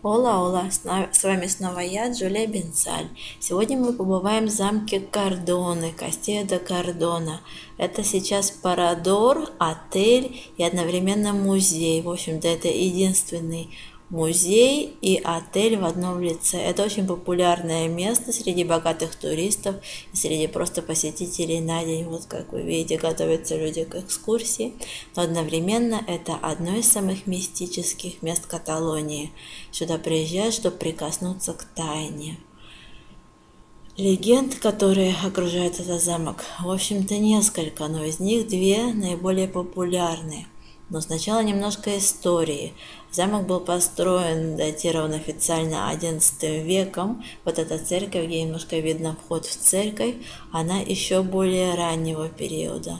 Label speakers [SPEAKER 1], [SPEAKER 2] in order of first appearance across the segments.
[SPEAKER 1] Ола, с вами снова я, Джулия Бенсаль. Сегодня мы побываем в замке Кардоне, Кастия де Кардона. Это сейчас Парадор, отель и одновременно музей. В общем-то, это единственный музей и отель в одном лице. Это очень популярное место среди богатых туристов и среди просто посетителей на день. Вот как вы видите, готовятся люди к экскурсии. Но одновременно это одно из самых мистических мест Каталонии. Сюда приезжают, чтобы прикоснуться к тайне. Легенд, которые окружают этот замок, в общем-то несколько, но из них две наиболее популярные. Но сначала немножко истории. Замок был построен, датирован официально XI веком. Вот эта церковь, где немножко видно вход в церковь, она еще более раннего периода.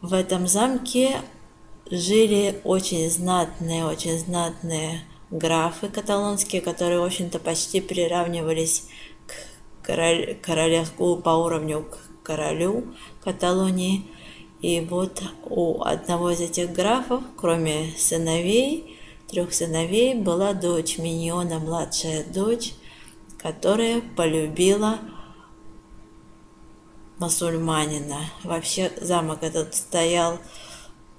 [SPEAKER 1] В этом замке жили очень знатные графы каталонские, которые, в общем-то, почти приравнивались к королевству по уровню к королю Каталонии. И вот у одного из этих графов, кроме сыновей, 3 сыновей, была дочь Миньона, младшая дочь, которая полюбила мусульманина. Вообще замок этот стоял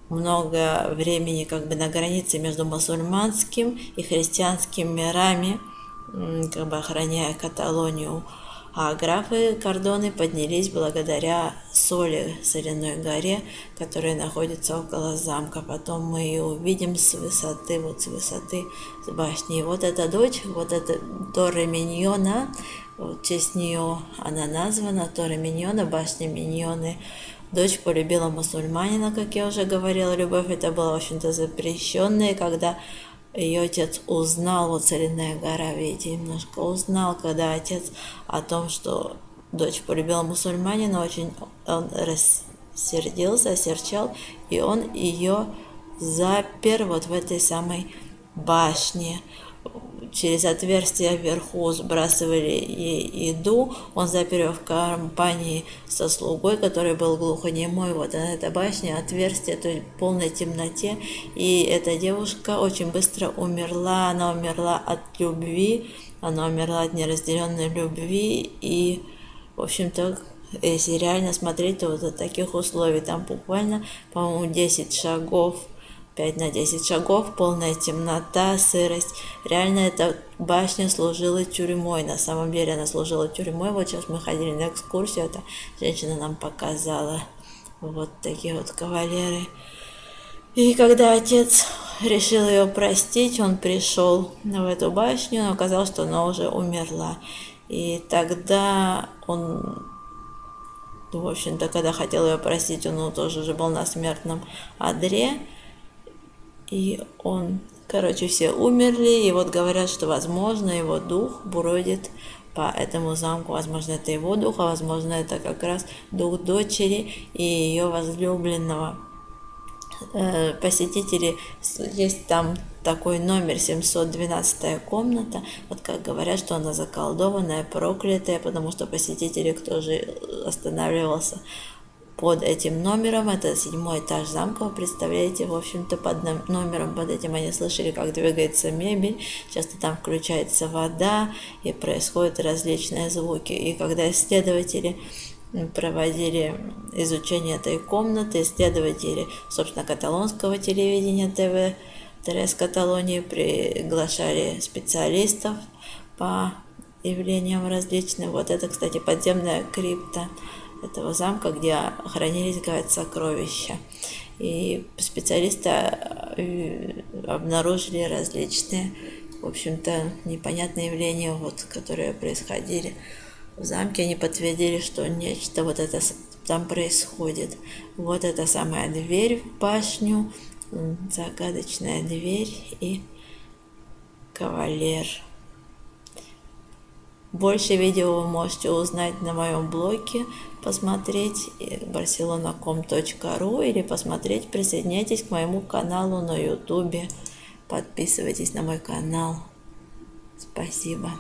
[SPEAKER 1] много времени как бы на границе между мусульманским и христианским мирами, как бы охраняя Каталонию. А графы Кардоны поднялись благодаря соляной горе, которая находится около замка. Потом мы ее увидим с высоты, с башни. И вот эта дочь, вот эта Торре Миньона, в честь нее она названа, Торре Миньона, башня Миньоны. Дочь полюбила мусульманина, как я уже говорила. Любовь это была, в общем-то, запрещенная, когда ее отец узнал, вот соляная гора, видите, немножко узнал, когда отец о том, что дочь полюбила мусульманина, очень он рассердился, осерчал, и он ее запер вот в этой самой башне. Через отверстие вверху сбрасывали ей еду, он запер ее в компании со слугой, который был глухонемой. Вот она, эта башня, отверстие, то есть в полной темноте. И эта девушка очень быстро умерла, она умерла от любви, она умерла от неразделенной любви. И, в общем-то, если реально смотреть, то вот от таких условий, там буквально, по-моему, 10 шагов, 5 на 10 шагов, полная темнота, сырость. Реально эта башня служила тюрьмой. На самом деле она служила тюрьмой. Вот сейчас мы ходили на экскурсию, эта женщина нам показала вот такие вот кавалеры. И когда отец решил ее простить, он пришел в эту башню, но оказалось, что она уже умерла. И тогда он, в общем-то, когда хотел ее простить, он тоже уже был на смертном одре. И все умерли, и вот говорят, что, возможно, его дух бродит по этому замку. Возможно, это его дух, а возможно, это как раз дух дочери и ее возлюбленного. Посетители, есть там такой номер, 712 комната, вот как говорят, что она заколдованная, проклятая, потому что посетители, кто же останавливался под этим номером, это 7-й этаж замка, вы представляете, в общем-то, под номером, под этим они слышали, как двигается мебель, часто там включается вода, и происходят различные звуки. И когда исследователи проводили изучение этой комнаты, исследователи, собственно, каталонского телевидения ТВ Tres Каталонии приглашали специалистов по явлениям различным. Вот это, кстати, подземная крипта этого замка, где хранились, говорят, сокровища. И специалисты обнаружили различные, в общем-то, непонятные явления, вот, которые происходили в замке. Они подтвердили, что нечто вот это там происходит. Вот эта самая дверь в башню, загадочная дверь и кавалер. Больше видео вы можете узнать на моем блоге, посмотреть barcelona.com.ru или посмотреть, присоединяйтесь к моему каналу на YouTube, подписывайтесь на мой канал. Спасибо.